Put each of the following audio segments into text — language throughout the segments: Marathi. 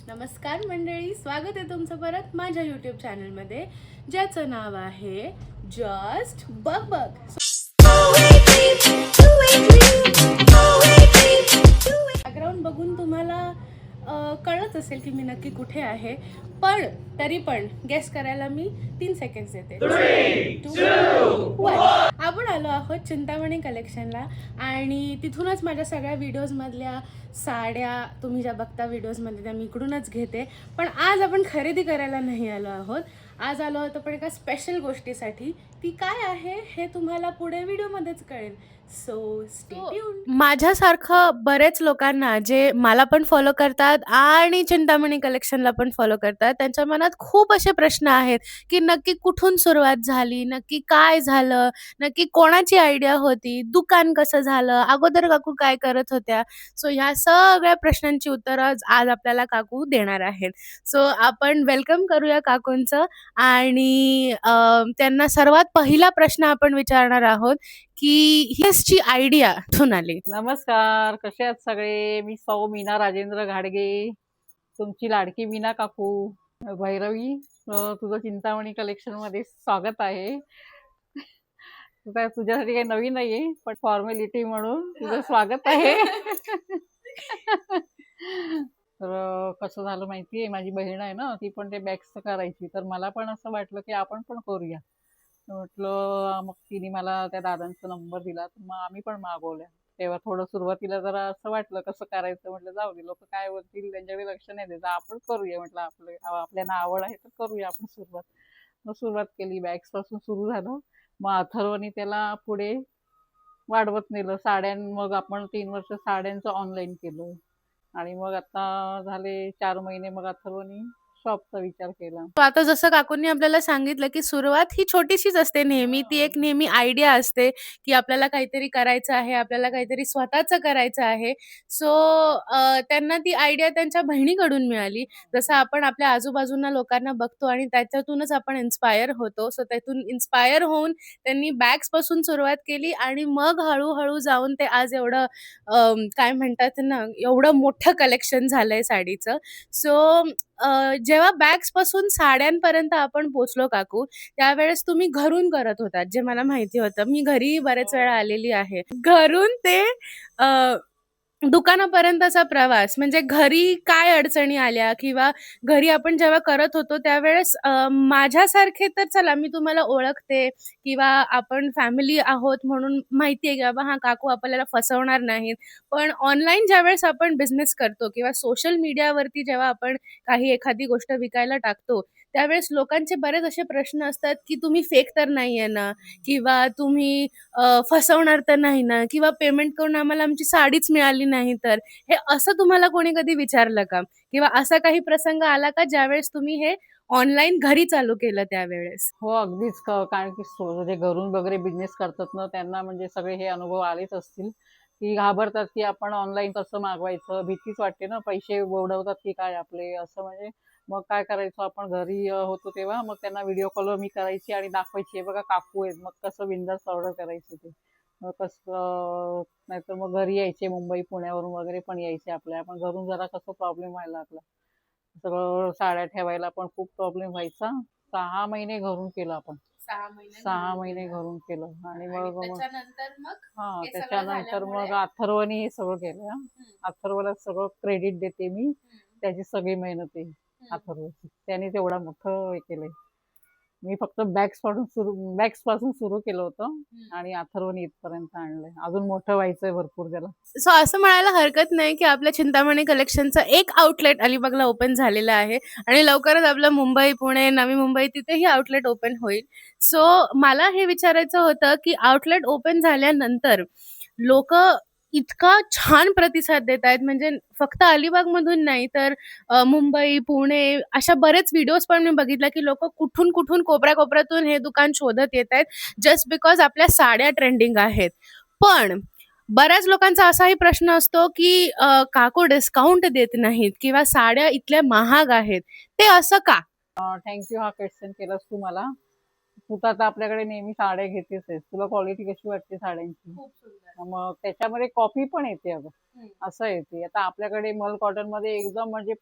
नमस्कार मंडळी, स्वागत आहे तुमचं परत माझ्या यूट्यूब चॅनलमध्ये, ज्याचं नाव आहे जस्ट बग बग. बॅकग्राऊंड बघून तुम्हाला कळत असेल की मी नक्की कुठे आहे, पण तरी पण गेस करायला मी 3 सेकंड्स देते. 3, 2, 1. आपण आलो आहोत चिंतामणी कलेक्शनला आणि तिथूनच माझ्या सगळ्या व्हिडिओजमधल्या साड्या तुम्ही ज्या बघता व्हिडिओजमध्ये त्या मी इकडूनच घेते. पण आज आपण खरेदी करायला नाही आलो आहोत. आज आलो होतो पण एका स्पेशल गोष्टीसाठी. ती काय आहे हे तुम्हाला पुढे व्हिडिओमध्येच कळेल. So stay tuned. माझ्यासारखं बरेच लोकांना जे मला पण फॉलो करतात आणि चिंतामणी कलेक्शनला पण फॉलो करतात, त्यांच्या मनात खूप असे प्रश्न आहेत की नक्की कुठून सुरुवात झाली, नक्की काय झालं, नक्की कोणाची आयडिया होती, दुकान कसं झालं, अगोदर काकू काय करत होत्या. सो ह्या सगळ्या प्रश्नांची उत्तरं आज आपल्याला काकू देणार आहेत. सो आपण वेलकम करूया काकूंचं आणि त्यांना सर्वात पहिला प्रश्न आपण विचारणार आहोत की हिची आयडिया कुठून आली. नमस्कार, कसे आहात सगळे? मी सौ मीना राजेंद्र घाडगे, तुमची लाडकी मीना काकू. भैरवी, तुझं चिंतामणी कलेक्शन मध्ये स्वागत आहे. तुझ्यासाठी काही नवीन नाहीये, पण फॉर्मॅलिटी म्हणून तुझं स्वागत आहे. तर कसं झालं माहितीये, माझी बहीण आहे ना, ती पण ते बॅग्स करायची, तर मला पण असं वाटलं की आपण पण करूया. म्हटलं मग तिने मला त्या दादांचा नंबर दिला, तर मग आम्ही पण मागवल्या. तेव्हा थोडं सुरुवातीला जरा असं वाटलं कसं करायचं, म्हटलं जाऊ दे, लोक काय बोलतील त्यांच्याकडे लक्ष नाही द्यायचं, आपण करूया. म्हटलं आपल्याला आवड आहे तर करूया आपण सुरुवात. मग सुरुवात केली, बॅग्स पासून सुरू झालं. मग अथर्वनी त्याला पुढे वाढवत नेलं. मग आपण 3 वर्ष साड्यांचं ऑनलाईन केलं आणि मग आता झाले 4 महिने मग अथर्वनी शॉपचा विचार केला. तो आता जसं काकूंनी आपल्याला सांगितलं की सुरुवात ही छोटीशीच असते नेहमी. ती एक नेहमी आयडिया असते की आपल्याला काहीतरी करायचं आहे, आपल्याला काहीतरी स्वतःचं करायचं आहे. सो त्यांना ती आयडिया त्यांच्या बहिणीकडून मिळाली. जसं आपण आपल्या आजूबाजूला लोकांना बघतो आणि त्याच्यातूनच आपण इन्स्पायर होतो. सो त्यातून इन्स्पायर होऊन त्यांनी बॅग्सपासून सुरुवात केली आणि मग हळू जाऊन ते आज एवढं काय म्हणतात ना, एवढं मोठं कलेक्शन झालंय साडीचं. सो जेव्हा बॅग्सपासून साड्यांपर्यंत आपण पोहोचलो काकू, त्यावेळेस तुम्ही घरून करत होतात, जे मला माहिती होतं. मी घरी बरेच वेळा आलेली आहे. घरून ते अ, दुकानापर्यंतचा प्रवास म्हणजे घरी काय अडचणी आल्या किंवा घरी आपण जेव्हा करत होतो त्यावेळेस माझ्यासारखे तर चला मी तुम्हाला ओळखते किंवा आपण फॅमिली आहोत म्हणून माहिती आहे की बाबा हां, काकू आपल्याला फसवणार नाहीत. पण ऑनलाईन ज्यावेळेस आपण बिझनेस करतो किंवा सोशल मीडियावरती जेव्हा आपण काही एखादी गोष्ट विकायला टाकतो, त्यावेळेस लोकांचे बरेच असे प्रश्न असतात की तुम्ही फेक तर नाहीये ना? किंवा तुम्ही फसवणार तर नाही ना? किंवा पेमेंट करून आम्हाला आमची साडीच मिळाली नाही तर? हे असं तुम्हाला कोणी कधी विचारलं का? किंवा असा काही प्रसंग आला का ज्यावेळेस तुम्ही हे ऑनलाईन घरी चालू केलं त्यावेळेस? हो, अगदीच. कारण की जे घरून वगैरे बिझनेस करतात ना, त्यांना म्हणजे सगळे हे अनुभव आलेच असतील, की घाबरतात की आपण ऑनलाईन कसं मागवायचं, भीतीच वाटते ना, पैसे बुडवतात की काय आपले, असं म्हणजे. मग काय करायचं, आपण घरी होतो तेव्हा मग त्यांना व्हिडिओ कॉल मी करायची आणि दाखवायची, "हे बघा काकू आहेत." मग कसं बिनधास्त ऑर्डर करायचे ते. मग कसं नाहीतर मग घरी यायचे, मुंबई पुण्यावरून वगैरे पण यायचे आपल्या. पण घरून जरा कसं प्रॉब्लेम व्हायला लागला. सगळं साड्या ठेवायला पण खूप प्रॉब्लेम व्हायचा. 6 महिने घरून केलं आपण. 6 महिने घरून केलं आणि मग त्याच्यानंतर मग अथर्वनी हे सगळं केलं. अथर्वला सगळं क्रेडिट देते मी, त्याची सगळी मेहनत आहे अथर्वची. त्याने तेवढा मोठं हे केलंय. मी फक्त बॅग्स पासून सुरू केलं होतं आणि अथर्वनी इथपर्यंत आणलंय. अजून मोठं व्हायचंय भरपूर त्याला. सो असं म्हणायला हरकत नाही की आपल्या चिंतामणी कलेक्शनचं एक आउटलेट अलिबागला ओपन झालेलं आहे आणि लवकरच आपलं मुंबई, पुणे, नवी मुंबई तिथेही आउटलेट ओपन होईल. सो मला हे विचारायचं होतं की आउटलेट ओपन झाल्यानंतर लोकं इतका छान प्रतिसाद देत आहेत, म्हणजे फक्त अलिबागमधून नाही तर मुंबई, पुणे अशा बरेच व्हिडिओज पण मी बघितल्या की लोकं कुठून कोपऱ्या-कोपऱ्यातून हे दुकान शोधत येतायत जस्ट बिकॉज आपल्या साड्या ट्रेंडिंग आहेत. पण बऱ्याच लोकांचा असाही प्रश्न असतो की काकू डिस्काउंट देत नाहीत किंवा साड्या इथल्या महाग आहेत. ते असं का? थँक्यू, हा क्वेश्चन केलास तू मला. तू तर आता आपल्याकडे नेहमी साड्या घेतेच आहेस. तुला क्वालिटी कशी वाटते साड्यांची? खूप सुंदर. मग त्याच्यामध्ये कॉपी पण येते अगं. असं येते. आता आपल्याकडे मल कॉटन मध्ये एकदम म्हणजे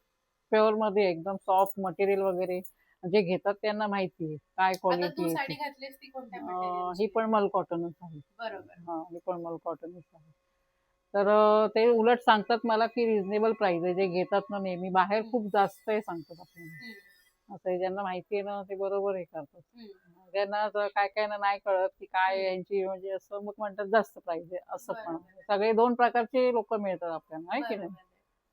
प्युअरमध्ये एकदम सॉफ्ट मटेरियल वगैरे जे घेतात त्यांना माहिती आहे काय आता क्वालिटी तू आहे ती. साडी घातलीस ती कोणत्या ही मटेरियलची आहे? पण मल कॉटनच आहे. बरोबर. हां, ही पण मल कॉटनच आहे. तर ते उलट सांगतात मला की रिझनेबल प्राइस आहे. जे घेतात ना नेहमी बाहेर हं, खूप जास्त आहे सांगतात आपल्याला. हं, असं आहे ज्यांना माहिती आहे ना ते बरोबर हे करतात. हं. ज्यांना असं काय काय ना नाही कळत की काय हं. यांची म्हणजे असं मग म्हणतात जास्त प्राइस आहे असं पण बरोबर आहे. आहे. सगळे 2 प्रकारचे लोकं मिळतात आपल्याला, आहे की नाही? बरोबर आहे.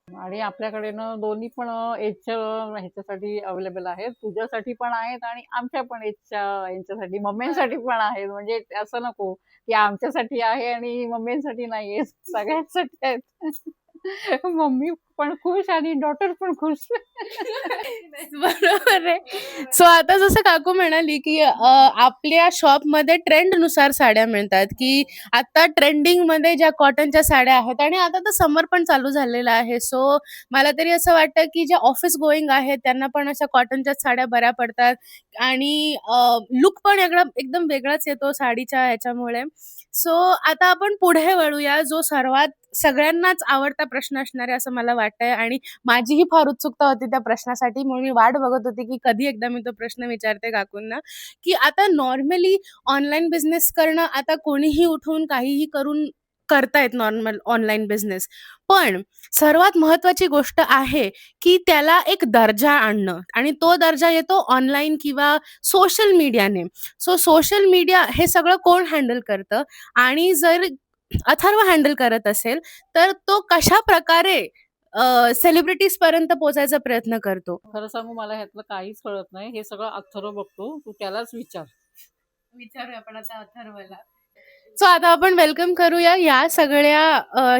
आणि आपल्याकडे ना दोन्ही पण एजच्या ह्याच्यासाठी अवेलेबल आहेत. तुझ्यासाठी पण आहेत आणि आमच्या पण एजच्या ह्यांच्यासाठी मम्म्यांसाठी बरोबर. पण आहेत. म्हणजे असं नको की आमच्यासाठी आहे आणि मम्म्यांसाठी नाहीये. सगळ्यांसाठी आहेत. मम्मी पण खुश आणि डॉटर पण खुश. बरोबर आहे. बरोबर आहे. सो आता जसं काकू म्हणाली, की आपल्या शॉपमध्ये ट्रेंडनुसार साड्या मिळतात, की हो. आता ट्रेंडिंगमध्ये ज्या कॉटनच्या साड्या आहेत आणि आता तर समर पण चालू झालेला आहे. सो मला तरी असं वाटतं, की जे ऑफिस गोइंग आहेत त्यांना पण अशा कॉटनच्याच साड्या बऱ्या पडतात आणि लूक पण एकदम वेगळाच येतो साडीच्या ह्याच्यामुळे. सो आता आपण पुढे वळूया, जो सर्वात सगळ्यांनाच आवडता प्रश्न असणार आहे असं मला वाटतंय आणि माझीही फार उत्सुकता होती त्या प्रश्नासाठी म्हणून मी वाट बघत होते, की कधी एकदा मी तो प्रश्न विचारते काकूंना, की आता नॉर्मली ऑनलाईन बिझनेस करणं आता कोणीही उठून काहीही करून करतायत नॉर्मल ऑनलाईन बिझनेस. पण सर्वात महत्त्वाची गोष्ट आहे, की त्याला एक दर्जा आणणं आणि तो दर्जा येतो ऑनलाईन किंवा सोशल मीडियाने. सो सोशल मीडिया हे सगळं कोण हँडल करतं आणि जर अथर्व हँडल करत असेल, तर तो कशाप्रकारे सेलिब्रिटीजपर्यंत पोहोचायचा प्रयत्न करतो. खरं सांगू मला ह्यातलं काहीच कळत नाही. हे सगळं अथर्व बघतो. तू त्यालाच विचार. विचारूया आपण आता अथर्वला. सो आता आपण वेलकम करूया या सगळ्या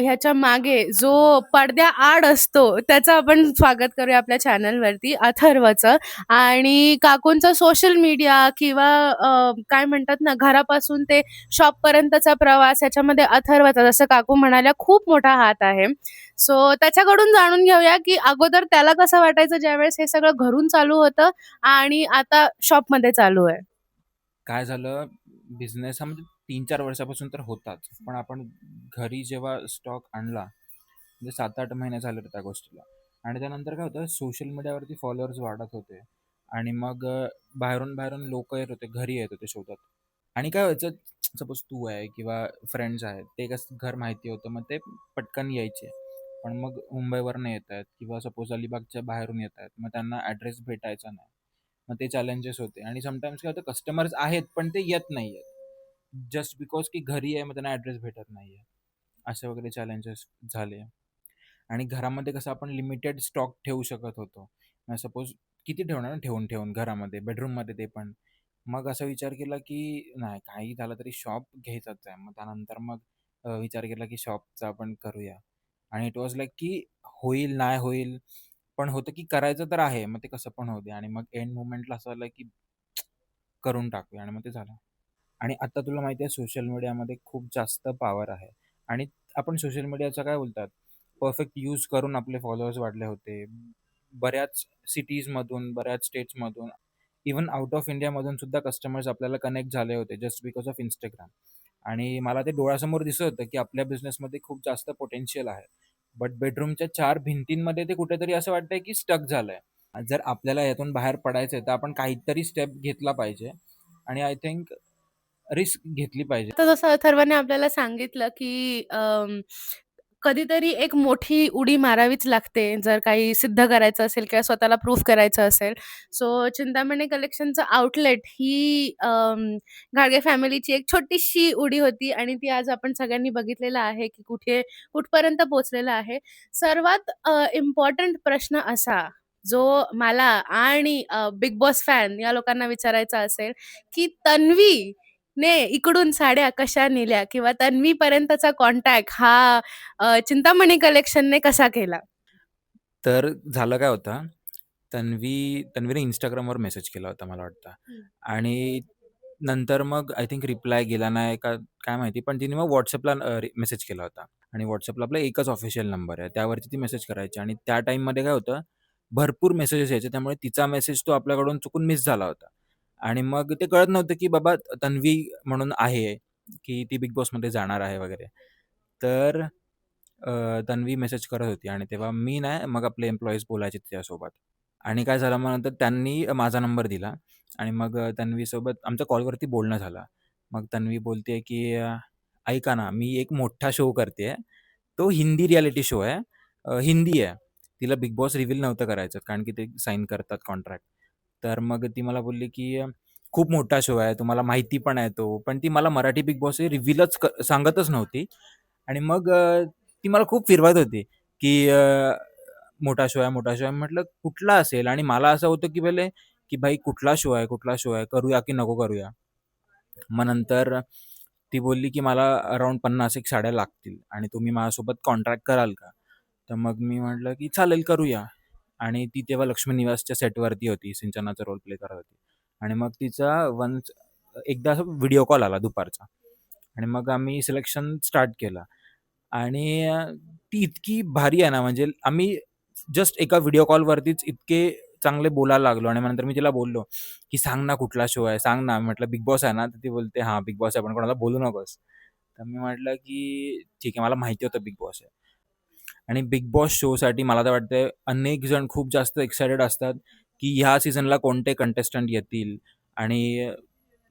ह्याच्या मागे जो पडद्याआड असतो त्याचं आपण स्वागत करूया आपल्या चॅनलवरती अथर्वचं आणि काकूंचा सोशल मीडिया किंवा काय म्हणतात ना घरापासून ते शॉपपर्यंतचा प्रवास ह्याच्यामध्ये अथर्वचा जसं काकू म्हणाल्या खूप मोठा हात आहे. सो त्याच्याकडून जाणून घेऊया की अगोदर त्याला कसं वाटायचं ज्यावेळेस हे सगळं घरून चालू होतं आणि आता शॉपमध्ये चालू आहे. काय झालं, बिझनेस हा म्हणजे 3-4 वर्षापासून तर होताच. पण आपण घरी जेव्हा स्टॉक आणला, म्हणजे 7-8 महिने झाले त्या गोष्टीला. आणि त्यानंतर काय होतं, सोशल मीडियावरती फॉलोअर्स वाढत होते आणि मग बाहेरून लोकं येत होते, घरी येत होते शोधत. आणि काय व्हायचं, सपोज तू आहे किंवा फ्रेंड्स आहेत, ते कसं घर माहिती होतं, मग ते पटकन यायचे. पण मग मुंबईवरनं येत आहेत किंवा सपोज अलिबागच्या बाहेरून येत आहेत, मग त्यांना ॲड्रेस भेटायचा नाही. मग ते चॅलेंजेस होते आणि समटाईम्स काय होतं, कस्टमर्स आहेत पण ते येत नाही आहेत जस्ट बिकॉज की घरी आहे, मग त्यांना ॲड्रेस भेटत नाही आहे. असे वगैरे चॅलेंजेस झाले. आणि घरामध्ये कसं आपण लिमिटेड स्टॉक ठेवू शकत होतो. सपोज किती ठेवणार ना, ठेवून ठेवून घरामध्ये, बेडरूममध्ये ते पण. मग असा विचार केला की नाही, काही झालं तरी शॉप घ्यायचाच आहे. मग त्यानंतर मग विचार केला की शॉपचा आपण करूया. आणि इट वॉज लाईक की होईल नाही होईल, पण होतं की करायचं तर आहे, मग ते कसं पण होऊ दे. आणि मग एंड मोमेंटला असं झालं की करून टाकूया आणि मग ते झालं. आणि आता तुला माहिती आहे सोशल मीडियामध्ये खूप जास्त पॉवर आहे आणि आपण सोशल मीडियाचा काय बोलतात, परफेक्ट यूज करून आपले फॉलोअर्स वाढले होते. बऱ्याच सिटीजमधून, बऱ्याच स्टेट्समधून, इवन आउट ऑफ इंडियामधून सुद्धा कस्टमर्स आपल्याला कनेक्ट झाले होते जस्ट बिकॉज ऑफ Instagram. आणि मला ते डोळ्यासमोर दिसत होतं की आपल्या बिझनेसमध्ये खूप जास्त पोटेन्शियल आहे. बट बेडरूमच्या 4 भिंतींमध्ये ते कुठेतरी असं वाटतंय की स्टक झालंय. जर आपल्याला यातून बाहेर पडायचंय तर आपण काहीतरी स्टेप घेतला पाहिजे आणि आय थिंक रिस्क घेतली पाहिजे. आता जसं अथर्वने आपल्याला सांगितलं, की कधीतरी एक मोठी उडी मारावीच लागते, जर काही सिद्ध करायचं असेल किंवा स्वतःला प्रूव्ह करायचं असेल. सो चिंतामणी कलेक्शनचं आउटलेट ही घाडगे फॅमिलीची एक छोटीशी उडी होती आणि ती आज आपण सगळ्यांनी बघितलेलं आहे, की कुठपर्यंत पोहोचलेलं आहे. सर्वात इम्पोर्टंट प्रश्न असा, जो मला आणि बिग बॉस फॅन या लोकांना विचारायचा असेल, की तन्वीने इकडून साड्या कशा नेल्या किंवा तन्वीपर्यंतचा कॉन्टॅक्ट हा चिंतामणी कलेक्शनने कसा केला? तर झालं काय होतं, तन्वीने Instagramवर मेसेज केला होता मला वाटतं. हं. आणि नंतर मग आय थिंक रिप्लाय गेला नाही का काय माहिती, पण तिने मग WhatsAppला मेसेज केला होता. आणि WhatsAppला आपला एकच ऑफिशियल नंबर आहे, त्यावरती ती मेसेज करायची. आणि त्या टाईममध्ये काय होतं, भरपूर मेसेजेस यायचे, त्यामुळे तिचा मेसेज तो आपल्याकडून चुकून मिस झाला होता. आणि मग ते कळत नव्हतं की बाबा तन्वी म्हणून आहे, की ती बिग बॉसमध्ये जाणार आहे वगैरे. तर तन्वी मेसेज करत होती आणि तेव्हा मी नाही, मग आपले एम्प्लॉईज बोलायचे तिच्यासोबत. आणि काय झालं, मग नंतर त्यांनी माझा नंबर दिला आणि मग तन्वीसोबत आमचं कॉलवरती बोलणं झालं. मग तन्वी बोलते की "ऐका ना, मी एक मोठा शो करते. तो हिंदी रिॲलिटी शो आहे. हिंदी आहे." तिला बिग बॉस रिव्हील नव्हतं करायचं कारण की ते साइन करतात कॉन्ट्रॅक्ट. तर मग ती मला बोलली की "खूप मोठा शो आहे. तुम्हाला माहिती पण आहे तो." पण ती मला मराठी बिग बॉस हे रिव्हीलच सांगतच नव्हती. आणि मग ती मला खूप फिरवत होती की मोठा शो आहे, मोठा शो आहे. म्हटलं कुठला असेल? आणि मला असं होतं की पहिले की भाई कुठला शो आहे, कुठला शो आहे? करूया की नको करूया? मग नंतर ती बोलली की मला अराउंड 50 एक साड्या लागतील आणि तुम्ही माझ्यासोबत कॉन्ट्रॅक्ट कराल का? तर मग मी म्हटलं की चालेल करूया. आणि ती तेव्हा लक्ष्मी निवासच्या सेटवरती होती, सिंचनाचा रोल प्ले करत होती. आणि मग तिचा एकदा असा व्हिडिओ कॉल आला दुपारचा आणि मग आम्ही सिलेक्शन स्टार्ट केलं. आणि ती इतकी भारी आहे ना, म्हणजे आम्ही जस्ट एका व्हिडिओ कॉलवरतीच इतके चांगले बोलायला लागलो. आणि मग नंतर मी तिला बोललो की "सांग ना कुठला शो आहे? सांग ना." म्हटलं "बिग बॉस आहे ना?" तर ती बोलते "हां, बिग बॉस आहे, पण कोणाला बोलू नकोस." तर मी म्हटलं की "ठीक आहे." मला माहिती होतं बिग बॉस आहे. आणि बिग बॉस शोसाठी मला तर वाटतंय अनेक जण खूप जास्त एक्सायटेड असतात की ह्या सीझनला कोणते कंटेस्टंट येतील. आणि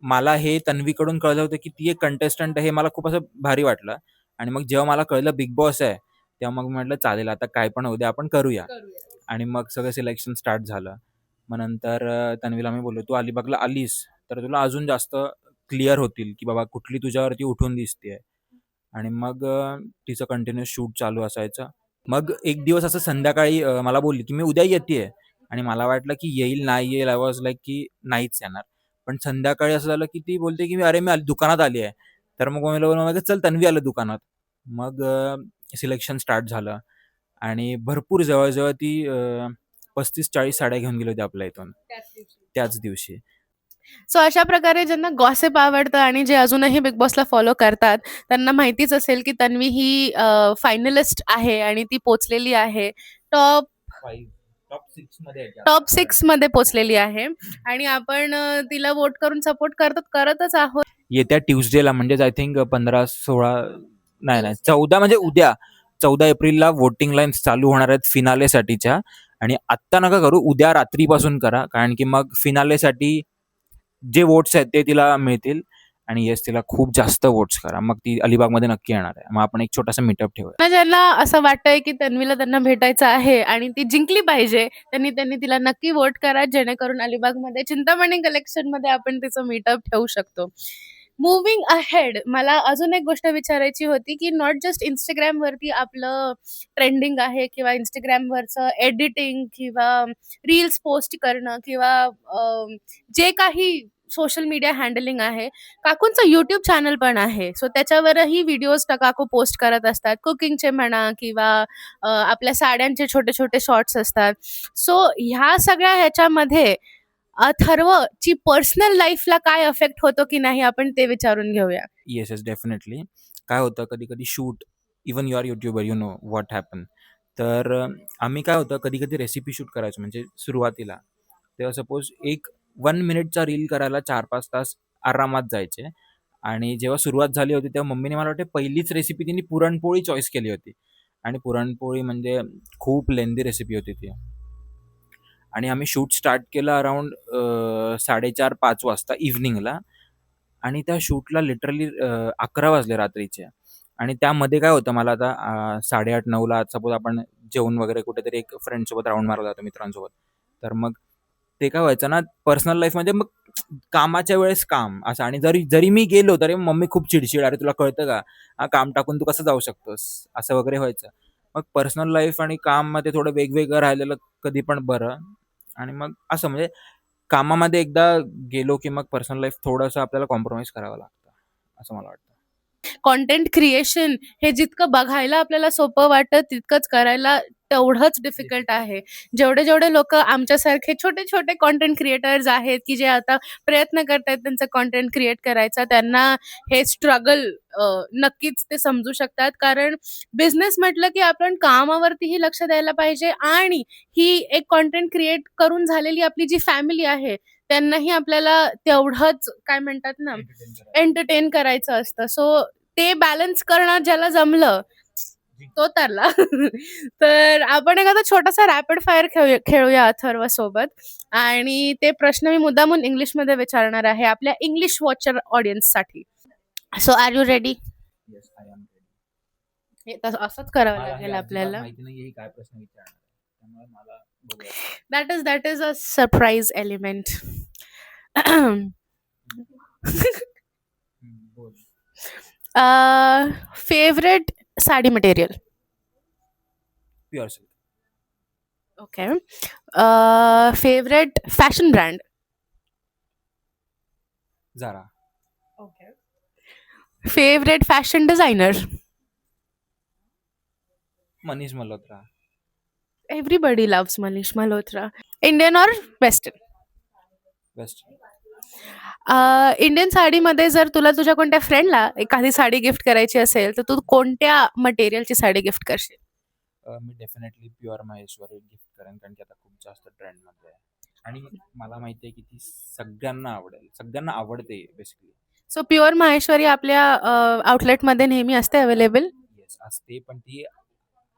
मला हे तन्वीकडून कळलं होतं की ती एक कंटेस्टंट आहे, हे मला खूप असं भारी वाटलं. आणि मग जेव्हा मला कळलं बिग बॉस आहे, तेव्हा मग म्हटलं चालेल आता काय पण होऊ दे, आपण करूया. आणि मग सगळं सिलेक्शन स्टार्ट झालं. मग नंतर तन्वीला मी बोललो, "तू अलिबागला आलीस तर तुला अजून जास्त क्लिअर होतील की बाबा कुठली तुझ्यावरती उठून दिसतेय." आणि मग तिचं कंटिन्यूअस शूट चालू असायचं. मग एक दिवस असं संध्याकाळी मला बोलली की "मी उद्या येतेय." आणि मला वाटलं की येईल, नाही येईल. आय वॉज लाईक की नाहीच येणार. पण संध्याकाळी असं झालं की ती बोलते की "अरे, मी दुकानात आली आहे." तर मग मला बोललं, "चल तन्वी आलं दुकानात." मग सिलेक्शन स्टार्ट झालं आणि भरपूर जवळ-जवळ ती 35-40 साड्या घेऊन गेली होती आपल्या इथून त्याच दिवशी. सो अशा प्रकारे ज्यांना गॉसिप आवडतं आणि जे अजूनही बिग बॉसला फॉलो करतात, त्यांना माहितीच असेल की तन्वी ही फायनलिस्ट आहे आणि ती पोहोचलेली आहे टॉप टॉप 6 मध्ये आहे ती टॉप आता. 6 मध्ये पोहोचलेली आहे. आणि आपण तिला वोट करून सपोर्ट करतच आहोत. येत्या ट्यूसडेला म्हणजेच आय थिंक 15-16 नाही 14 म्हणजे उद्या 14 एप्रिलला वोटिंग लाईन्स चालू होणार आहेत फिनालेसाठीच्या. आणि आत्ता नका करू, उद्या रात्रीपासून करा कारण की मग फिनालेसाठी जे वोट्स आहेत ते तिला मिळतील. आणि येस, तिला खूप जास्त वोट्स करा, मग ती अलिबागमध्ये नक्की येणार आहे. मग आपण एक छोटासा मीटअप ठेवूया. ज्यांना असं वाटतंय की तन्वीला त्यांना भेटायचं आहे आणि ती जिंकली पाहिजे, त्यांनी त्यांनी तिला नक्की वोट करा, जेणेकरून अलिबागमध्ये चिंतामणी कलेक्शनमध्ये आपण तिचं मीटअप ठेवू शकतो. मूव्हिंग अहेड, मला अजून एक गोष्ट विचारायची होती की नॉट जस्ट Instagramवरती आपलं ट्रेंडिंग आहे किंवा Instagramवरचं एडिटिंग किंवा रील्स पोस्ट करणं किंवा जे काही सोशल मीडिया हँडलिंग आहे, काकूंचं YouTube चॅनल पण आहे. सो त्याच्यावरही व्हिडिओज काकू पोस्ट करत असतात. कुकिंगचे म्हणा किंवा आपल्या साड्यांचे छोटे-छोटे शॉर्ट्स असतात. सो ह्या सगळ्या ह्याच्यामध्ये अथर्वची पर्सनल लाईफला काय इफेक्ट होतो की नाही, आपण ते विचारून घेऊया. Yes, yes, definitely. काय होतं कधी-कधी shoot, even you are YouTuber, you know what happen. तर आम्ही काय होतं कधी-कधी रेसिपी शूट करायचो म्हणजे सुरुवातीला. तेव्हा सपोज एक 1 मिनिटचा रील करायला 4-5 तास आरामात जायचे. आणि जेव्हा सुरुवात झाली होती तेव्हा मम्मीने मला वाटते पहिलीच रेसिपी तिने पुरणपोळी चॉईस केली होती. आणि पुरणपोळी म्हणजे खूप लेंदी रेसिपी होती ती. आणि आम्ही शूट स्टार्ट केलं अराउंड 4:30-5 वाजता इव्हनिंगला. आणि त्या शूटला लिटरली 11 वाजले रात्रीचे. आणि त्यामध्ये काय होतं मला आता 8:30-9ला सपोज आपण जेवून वगैरे कुठेतरी एक फ्रेंडसोबत राऊंड मारायला जातो मित्रांसोबत. तर मग ते काय व्हायचं ना पर्सनल लाईफमध्ये मग कामाच्या वेळेस काम असं. आणि जरी जरी मी गेलो तरी मम्मी खूप चिडचिड, "अरे तुला कळतं का? काम टाकून तू कसं जाऊ शकतोस?" असं वगैरे व्हायचं. मग पर्सनल लाईफ आणि काममध्ये थोडं वेगवेगळं राहिलेलं कधी पण बरं. आणि मग असं म्हणजे कामामध्ये एकदा गेलो की मग पर्सनल लाईफ थोडंसं आपल्याला कॉम्प्रोमाइज करावं लागतं, असं मला वाटतं. कंटेंट क्रिएशन हे जितकं बघायला आपल्याला सोपं वाटतं, तितकंच करायला तेवढंच डिफिकल्ट आहे. जेवढे लोकं आमच्यासारखे छोटे-छोटे कंटेंट क्रिएटर्स आहेत, की जे आता प्रयत्न करतायत त्यांचं कंटेंट क्रिएट करायचा, त्यांना हे स्ट्रगल नक्कीच ते समजू शकतात. कारण बिझनेस म्हटलं की आपण कामावरतीही लक्ष द्यायला पाहिजे आणि ही एक कंटेंट क्रिएट करून झालेली आपली जी फॅमिली आहे, त्यांनाही आपल्याला तेवढंच काय म्हणतात ना, एंटरटेन करायचं असतं. सो ते बॅलन्स करणं ज्याला जमलं, तो तरला. तर आपण एखादा छोटासा रॅपिड फायर खेळूया अथर्व सोबत. आणि ते प्रश्न मी मुद्दामून इंग्लिशमध्ये विचारणार आहे आपल्या इंग्लिश वॉचर ऑडियन्ससाठी. So are you ready? Yes, I am ready. हे असंच करावं मला हे लागेल अजिबात आपल्याला. माहिती नाही काय प्रश्न विचारणार आहे. त्यामुळे मला बघूया. That is a surprise element. बोल. Favourite sari material? Pure silk. Okay. Favourite fashion brand? Zara. Okay. Favourite fashion designer? Manish Malhotra. Everybody loves Manish Malhotra. Indian और वेस्टर्न? वेस्ट. इंडियन साडीमध्ये जर तुला तुझ्या कोणत्या फ्रेंडला एखादी साडी गिफ्ट करायची असेल तर तू कोणत्या मटेरियलची साडी गिफ्ट करशील? मी डेफिनेटली प्युअर महेश्वरी गिफ्ट करेन, कारण की आता खूप जास्त ट्रेंडमध्ये आहे आणि मला माहिती आहे की ती सगळ्यांना आवडेल, सगळ्यांना आवडते बेसिकली. सो प्युअर माहेश्वरी आपल्या आउटलेटमध्ये नेहमी असते अवेलेबल. येस, असते, पण ती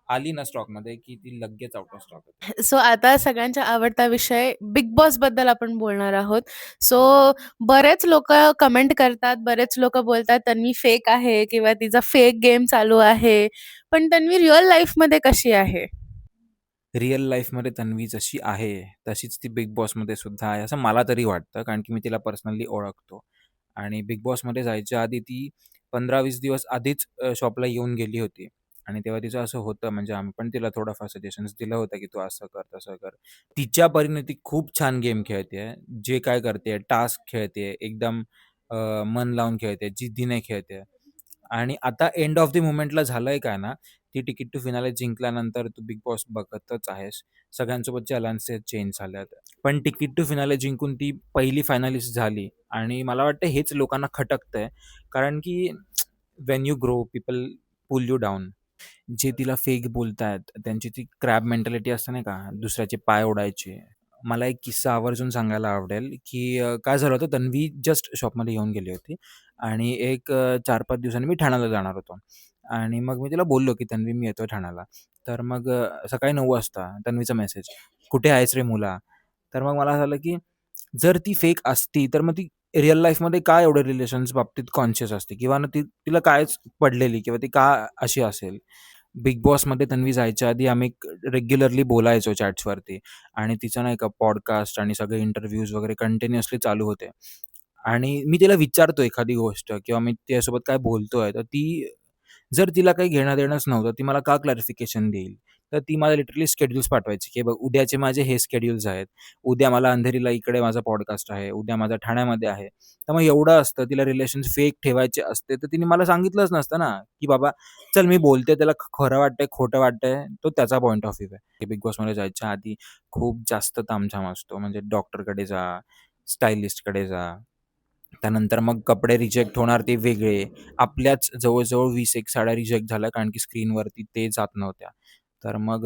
आली ना स्टॉकमध्ये की ती लगेच आउट ऑफ स्टॉक होते. सो आता सगळ्यांचा आवडता विषय बिग बॉस बद्दल आपण बोलणार आहोत. सो बरेच लोक कमेंट करतात, बरेच लोक बोलतात तन्वी फेक आहे किंवा तिचा फेक गेम चालू आहे. पण तन्वी रिअल लाईफमध्ये कशी आहे? रिअल लाईफमध्ये तन्वी जशी आहे तशीच ती बिग बॉसमध्ये सुद्धा आहे असं मला तरी वाटतं, कारण की मी तिला पर्सनली ओळखतो. आणि बिग बॉसमध्ये जायच्या आधी ती 15-20 दिवस आधीच शॉपला येऊन गेली होती. आणि तेव्हा तिचं असं होतं, म्हणजे आम्ही पण तिला थोडंफार सजेशन्स दिलं होतं की तू असं कर तसं कर. तिच्या परीने ती खूप छान गेम खेळते, जे काय करते टास्क खेळते एकदम मन लावून खेळते, जिद्दीने खेळते. आणि आता एंड ऑफ द मोमेंटला झालंय काय ना, ती तिकीट टू फिनाले जिंकल्यानंतर तू बिग बॉस बघतच आहेस, सगळ्यांसोबतचे अलायन्सेस चेंज झाल्यात. पण तिकीट टू फिनाले जिंकून ती पहिली फायनलिस्ट झाली आणि मला वाटतं हेच लोकांना खटकतंय, कारण की when you grow people pull you down. जे तिला फेक बोलतायत त्यांची ती क्रॅब मेंटॅलिटी असते नाही का, दुसऱ्याचे पाय ओढायचे. मला एक किस्सा आवर्जून सांगायला आवडेल की काय झालं होतं, तन्वी जस्ट शॉपमध्ये येऊन गेली होती आणि एक 4-5 दिवसांनी मी ठाण्याला जाणार होतो. आणि मग मी तिला बोललो की तन्वी मी येतोय ठाण्याला. तर मग सकाळी 9 वाजता तन्वीचा मेसेज, कुठे आहेस रे मुला? तर मग मला झालं की जर ती फेक असती तर मग ती रिअल लाईफमध्ये का एवढं रिलेशन्स बाबतीत कॉन्शियस असते, किंवा ना तिला कायच पडलेली, किंवा ती का अशी असेल. बिग बॉसमध्ये तन्वी जायच्या आधी आम्ही रेग्युलरली बोलायचो चॅट्सवरती आणि तिचं नाही का पॉडकास्ट आणि सगळे इंटरव्ह्यूज वगैरे कंटिन्युअसली चालू होते. आणि मी तिला विचारतो एखादी गोष्ट किंवा मी तिच्यासोबत काय बोलतोय, तर ती जर तिला काही घेणं-देणंच नव्हतं, ती मला का क्लॅरिफिकेशन देईल? तर ती मला लिटरली शेड्यूल्स पाठवायची, की बघ उद्याचे माझे हे शेड्यूल्स आहेत. उद्या मला अंधेरीला इकडे माझा पॉडकास्ट आहे. उद्या माझा ठाण्यामध्ये आहे. तर मग एवढं असतं, तिला रिलेशन्स फेक ठेवायचे असते, तर तिने मला सांगितलंच नसतं ना, की बाबा चल मी बोलते, त्याला खरं वाटतंय, खोटं वाटतंय, तो त्याचा पॉइंट ऑफ व्ह्यू आहे. बिग बॉसमध्ये जायच्या आधी खूप जास्त तामझाम असतो. म्हणजे डॉक्टरकडे जा, स्टायलिस्टकडे जा. त्यानंतर मग कपडे रिजेक्ट होणार ते वेगळे. आपल्याच जवळ-जवळ 20-1 साड्या रिजेक्ट झाल्या, कारण की स्क्रीनवरती ते जात नव्हत्या. तर मग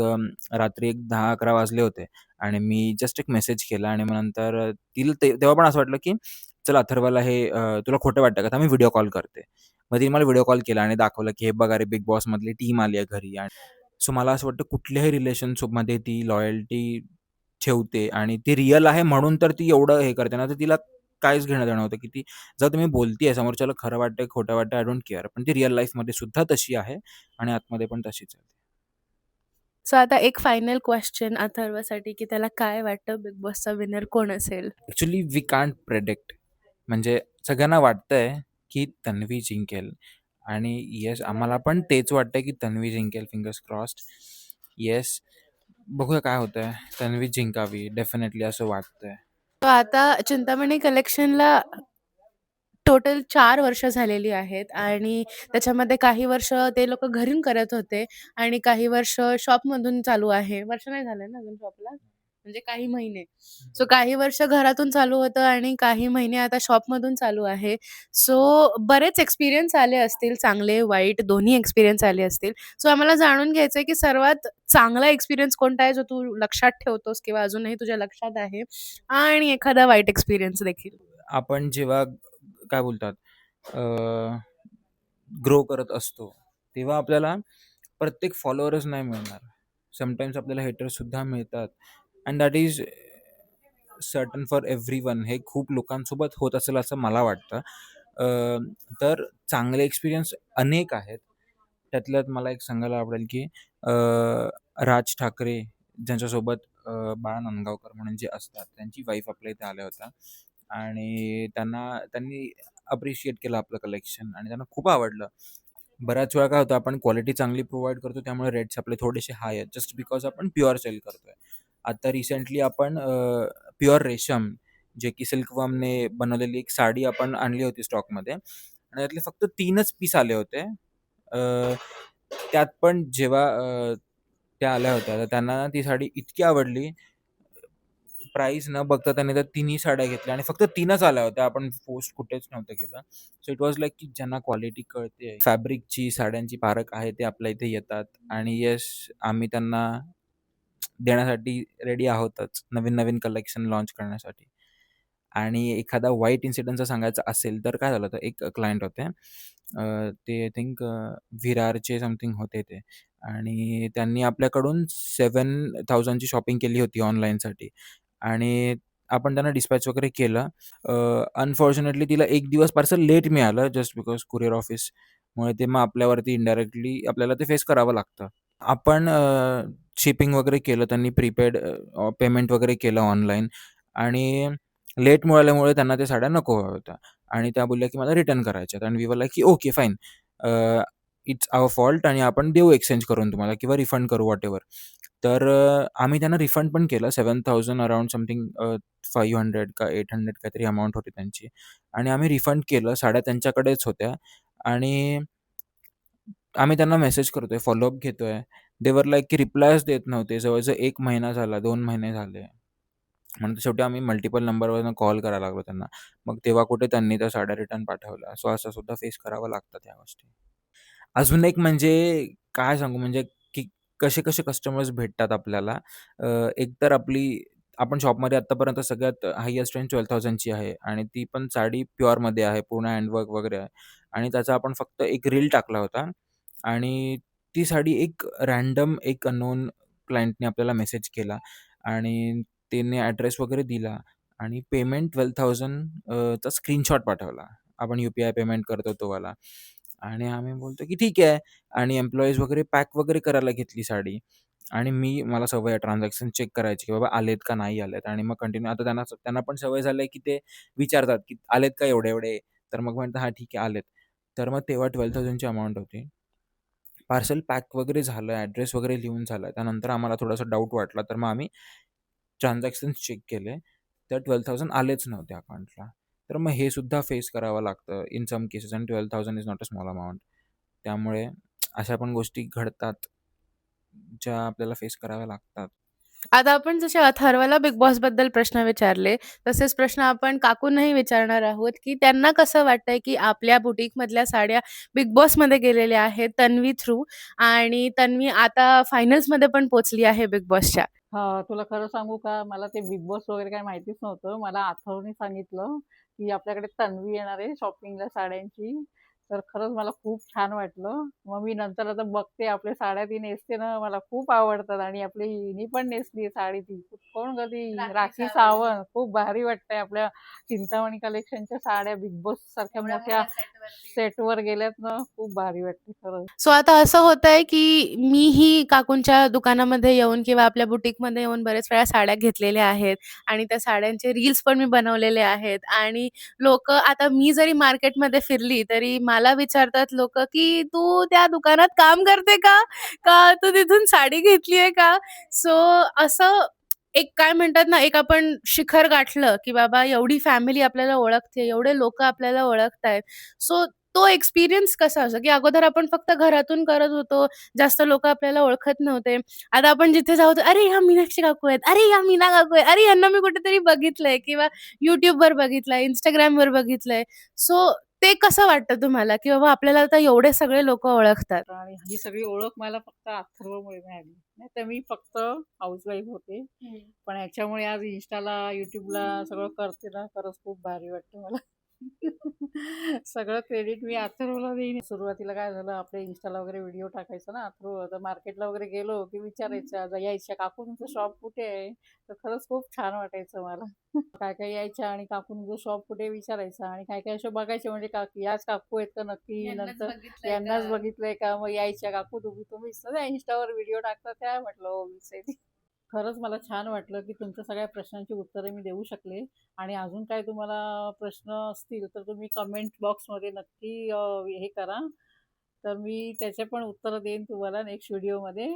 रात्री एक 10-11 वाजले होते आणि मी जस्ट एक मेसेज केला आणि मग नंतर तिला तेव्हा पण असं वाटलं, की चल अथर्वला हे तुला खोटं वाटतं का? तर मी व्हिडिओ कॉल करते. मग तिने मला व्हिडिओ कॉल केला आणि दाखवलं, की हे बघ अरे बिग बॉसमधली टीम आली आहे घरी. आणि सो मला असं वाटतं कुठल्याही रिलेशनशिपमध्ये ती लॉयल्टी ठेवते आणि ती रिअल आहे म्हणून तर ती एवढं हे करते ना, तर तिला काहीच घेणं-देणं नव्हतं, की ती जर तुम्ही बोलतीये समोरच्याला खरं वाटतंय, खोटं वाटतंय, आय डोंट केअर. पण ती रिअल लाईफमध्ये सुद्धा तशी आहे आणि आतमध्ये पण तशीच आहे. सो आता एक फायनल क्वेश्चन अथर्वसाठी, की त्याला काय वाटतं बिग बॉसचा विनर कोण असेल? Actually we can't predict. म्हणजे सगळ्यांना वाटतंय, की तन्वी जिंकेल आणि येस आम्हाला पण तेच वाटतंय, की तन्वी जिंकेल. Fingers crossed. येस, बघूया काय होतंय. तन्वी जिंकावी डेफिनेटली असं वाटतंय. तो आता चिंतामणी कलेक्शनला टोटल 4 वर्ष झालेली आहेत आणि त्याच्यामध्ये काही वर्ष ते लोकं घरून करत होते आणि काही वर्ष शॉपमधून चालू आहे. वर्ष नाही झालं ना अजून शॉपला? म्हणजे काही महिने. सो काही वर्ष घरातून चालू होतं आणि काही महिने आता शॉपमधून चालू आहे. सो बरेच एक्सपिरियन्स आले असतील, चांगले, वाईट दोन्ही एक्सपिरियन्स आले असतील. सो आम्हाला जाणून घ्यायचंय, की सर्वात चांगला एक्सपिरियन्स कोणता आहे, जो तू लक्षात ठेवतोस किंवा अजूनही तुझ्या लक्षात आहे? आणि एखादा वाईट एक्सपिरियन्स देखील? आपण जेव्हा काय बोलतात ग्रो करत असतो, तेव्हा आपल्याला प्रत्येक फॉलोअरच नाही मिळणार. समटाईम्स आपल्याला हेटर्ससुद्धा मिळतात and that is certain for everyone. हे खूप लोकांसोबत होत असेल असं मला वाटतं. तर चांगले एक्सपिरियन्स अनेक आहेत. त्यातल्यात मला एक सांगायला आवडेल की राज ठाकरे ज्यांच्यासोबत बाळा नांदगावकर म्हणून जे असतात, त्यांची वाईफ आपल्या इथे आल्या होत्या आणि त्यांनी अप्रिशिएट केलं आपलं कलेक्शन आणि त्यांना खूप आवडलं. बऱ्याच वेळा काय होतं, आपण क्वालिटी चांगली प्रोव्हाईड करतो त्यामुळे रेट्स आपले थोडेसे हाय आहेत जस्ट बिकॉज आपण प्युअर सेल करतोय. आता रिसेंटली आपण प्युअर रेशम जे की सिल्कवर्मने बनवलेली एक साडी आपण आणली होती स्टॉकमध्ये आणि त्यातले फक्त 3च पीस आले होते. अ, त्यात पण जेव्हा त्या आल्या होत्या तर त्यांना ना ती साडी इतकी आवडली. प्राईस न बघता त्यांनी त्या तिन्ही साड्या घेतल्या आणि फक्त 3च आल्या होत्या. आपण पोस्ट कुठेच नव्हतं केलं. सो इट वॉज लाइक की ज्यांना क्वालिटी कळते, फॅब्रिकची, साड्यांची पारख आहे ते आपल्या इथे येतात आणि येस, आम्ही त्यांना देण्यासाठी रेडी आहोतच, नवीन-नवीन कलेक्शन लॉन्च करण्यासाठी. आणि एखादा वाईट इन्सिडेंटचा सांगायचा असेल तर काय झालं होतं, एक क्लायंट होते. ते आय थिंक विरारचे समथिंग होते ते आणि त्यांनी आपल्याकडून 7,000 ची शॉपिंग केली होती ऑनलाईनसाठी आणि आपण त्यांना डिस्पॅच वगैरे केलं. अनफॉर्च्युनेटली तिला 1 दिवस पार्सल लेट मिळालं जस्ट बिकॉज कुरिअर ऑफिसमुळे ते मग आपल्यावरती इनडायरेक्टली आपल्याला ते फेस करावं लागतं. आपण शिपिंग वगैरे केलं, त्यांनी प्रीपेड पेमेंट वगैरे केलं ऑनलाईन आणि लेट मिळाल्यामुळे त्यांना त्या साड्या नको हव्या होत्या आणि त्या बोलल्या की मला रिटर्न करायच्या आहेत आणि वी वर लाईक की okay fine, it's our fault आणि आपण देऊ एक्सचेंज करून तुम्हाला किंवा रिफंड करू व्हॉटएव्हर. तर आम्ही त्यांना रिफंड पण केलं 7,000 अराउंड समथिंग 500 का 800 काहीतरी अमाउंट होती त्यांची आणि आम्ही रिफंड केलं. साड्या त्यांच्याकडेच होत्या आणि आम्ही त्यांना मेसेज करतोय, फॉलोअप घेतोय. दे वर लाईक की रिप्लायच देत नव्हते. जवळ-जवळ 1 महिना झाला, 2 महिने झाले. म्हणून शेवटी आम्ही मल्टिपल नंबरवरनं कॉल करायला लागलो त्यांना. मग तेव्हा कुठे त्यांनी त्या साड्या रिटर्न पाठवल्या. सो असं सुद्धा फेस करावं लागतं त्या गोष्टी. अजून एक म्हणजे काय सांगू म्हणजे की कसे-कसे कस्टमर्स भेटतात आपल्याला. एकतर आपण शॉपमध्ये आत्तापर्यंत सगळ्यात हायेस्ट रेंज 12,000 ची आहे आणि ती पण साडी प्युअरमध्ये आहे. पूर्ण हँडवर्क वगैरे आहे आणि त्याचा आपण फक्त एक रील टाकला होता आणि ती साडी एक अननोन क्लायंटने आपल्याला मेसेज केला आणि त्याने ॲड्रेस वगैरे दिला आणि पेमेंट 12,000 चा स्क्रीनशॉट पाठवला. आपण यू-पी-आय पेमेंट करतो तो वाला आणि आम्ही बोलतो की ठीक आहे आणि एम्प्लॉईज वगैरे पॅक वगैरे करायला घेतली साडी आणि मला सवय आहे ट्रान्झॅक्शन चेक करायची की बाबा आलेत का नाही आलेत आणि मग कंटिन्यू आता त्यांना पण सवय झाली आहे की ते विचारतात की आलेत का एवढे-एवढे? तर मग म्हणतात हां, ठीक आहे आलेत. तर मग तेव्हा 12,000 ची अमाउंट होती. पार्सल पॅक वगैरे झालं, ॲड्रेस वगैरे लिहून झाला. त्यानंतर आम्हाला थोडासा डाऊट वाटला, तर मग आम्ही ट्रान्झॅक्शन्स चेक केले. तर 12,000 आलेच नव्हते अकाउंटला. तर मग हे सुद्धा फेस करावं लागतं इन सम केसेस आणि 12,000 is not a small amount. त्यामुळे अशा पण गोष्टी घडतात, ज्या आपल्याला फेस कराव्या लागतात. आता आपण जसे अथर्वला बिग बॉसबद्दल प्रश्न विचारले, तसेच प्रश्न आपण काकूंनाही विचारणार आहोत, की त्यांना कसं वाटतंय, की आपल्या बुटीकमधल्या साड्या बिग बॉसमध्ये गेलेल्या आहेत तन्वी थ्रू आणि तन्वी आता फायनल्समध्ये पण पोहोचली आहे बिग बॉसच्या. हां, तुला खरं सांगू का? मला ते बिग बॉस वगैरे काही माहितीच नव्हतं. मला अथर्वने सांगितलं, की आपल्याकडे तन्वी येणार आहे शॉपिंगला साड्यांची. तर खरंच मला खूप छान वाटलं. मग मी नंतर आता बघते आपल्या साड्या ती नेसते ना, मला खूप आवडतात आणि आपली हिने पण नेसली आहे साडी ती. कोण गं ती? राखी सावंत. खूप भारी वाटतंय आपल्या चिंतामणी कलेक्शनच्या साड्या बिग बॉस सारख्या मोठ्या सेटवर गेल्यात ना, खूप भारी वाटते खरंच. सो आता असं होतंय, की मीही काकूंच्या दुकानामध्ये येऊन किंवा आपल्या बुटीकमध्ये येऊन बरेच वेळा साड्या घेतलेल्या आहेत आणि त्या साड्यांचे रील्स पण मी बनवलेले आहेत आणि लोकं आता मी जरी मार्केटमध्ये फिरली, तरी मला विचारतात लोकं, की "तू त्या दुकानात काम करते का? का तू तिथून साडी घेतली आहे का?" सो असं एक काय म्हणतात ना, एक आपण शिखर गाठलं, की बाबा एवढी फॅमिली आपल्याला ओळखते, एवढे लोकं आपल्याला ओळखतायत. सो तो एक्सपिरियन्स कसा असतो, की अगोदर आपण फक्त घरातून करत होतो. जास्त लोकं आपल्याला ओळखत नव्हते. आता आपण जिथे जाऊ तर, "अरे, ह्या मीनाक्षी काकू आहेत. अरे, ह्या मीना काकू आहेत. अरे, ह्यांना मी कुठेतरी बघितलंय किंवा YouTubeवर बघितलंय, Instagramवर बघितलंय." सो ते कसं वाटतं तुम्हाला, की बाबा आपल्याला आता एवढे सगळे लोकं ओळखतात? आणि ही सगळी ओळख मला फक्त अथर्वमुळे मिळाली. नाहीतर मी फक्त हाऊसवाईफ होते. पण ह्याच्यामुळे आज Instaला, YouTubeला सगळं करते ना, खरंच खूप भारी वाटतं मला. सगळं क्रेडिट मी अथर्वला देईन. सुरुवातीला काय झालं, आपल्या इन्स्टाला वगैरे व्हिडिओ टाकायचा ना अथर्व, तर मार्केटला वगैरे गेलो की विचारायच्या, यायच्या, "काकू तुमचं शॉप कुठे आहे?" तर खरंच खूप छान वाटायचं मला. काय काय यायच्या आणि "काकू तुमचं शॉप कुठे आहे?" विचारायचा आणि काय काय असे बघायचे, म्हणजे याच काकू आहेत का नक्की. यांनाच नंतर बघितलंय यांनाच का? बघितलंय का, मग यायच्या, "काकू तुम्हीच ना इन्स्टावर व्हिडिओ टाकता त्या?" म्हटलं, "हो मीच आहे ती." खरंच मला छान वाटलं की तुमच्या सगळ्या प्रश्नांची उत्तरे मी देऊ शकले. आणि अजून काय तुम्हाला प्रश्न असतील तर तुम्ही कमेंट बॉक्समध्ये नक्की हे करा. तर मी त्याचे पण उत्तरं देईन तुम्हाला नेक्स्ट व्हिडिओमध्ये.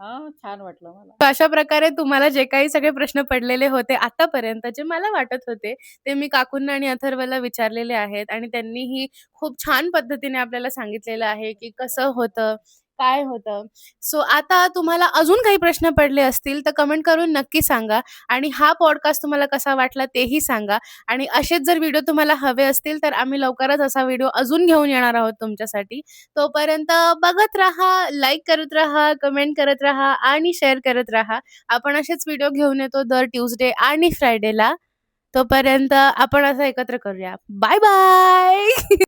हां, छान वाटलं मला. तर अशा प्रकारे तुम्हाला जे काही सगळे प्रश्न पडलेले होते आतापर्यंत, जे मला वाटत होते, ते मी काकूंना आणि अथर्वला विचारलेले आहेत आणि त्यांनीही खूप छान पद्धतीने आपल्याला सांगितलेलं आहे, की कसं होतं, काय होतं. सो आता तुम्हाला अजून काही प्रश्न पडले असतील, तर कमेंट करून नक्की सांगा आणि हा पॉडकास्ट तुम्हाला कसा वाटला तेही सांगा आणि असेच जर व्हिडिओ तुम्हाला हवे असतील, तर आम्ही लवकरच असा व्हिडिओ अजून घेऊन येणार आहोत तुमच्यासाठी. तोपर्यंत बघत राहा, लाईक करत राहा, कमेंट करत राहा आणि शेअर करत राहा. आपण असेच व्हिडिओ घेऊन येतो दर ट्यूसडे आणि फ्रायडेला. तोपर्यंत आपण असं एकत्र करूया. Bye bye.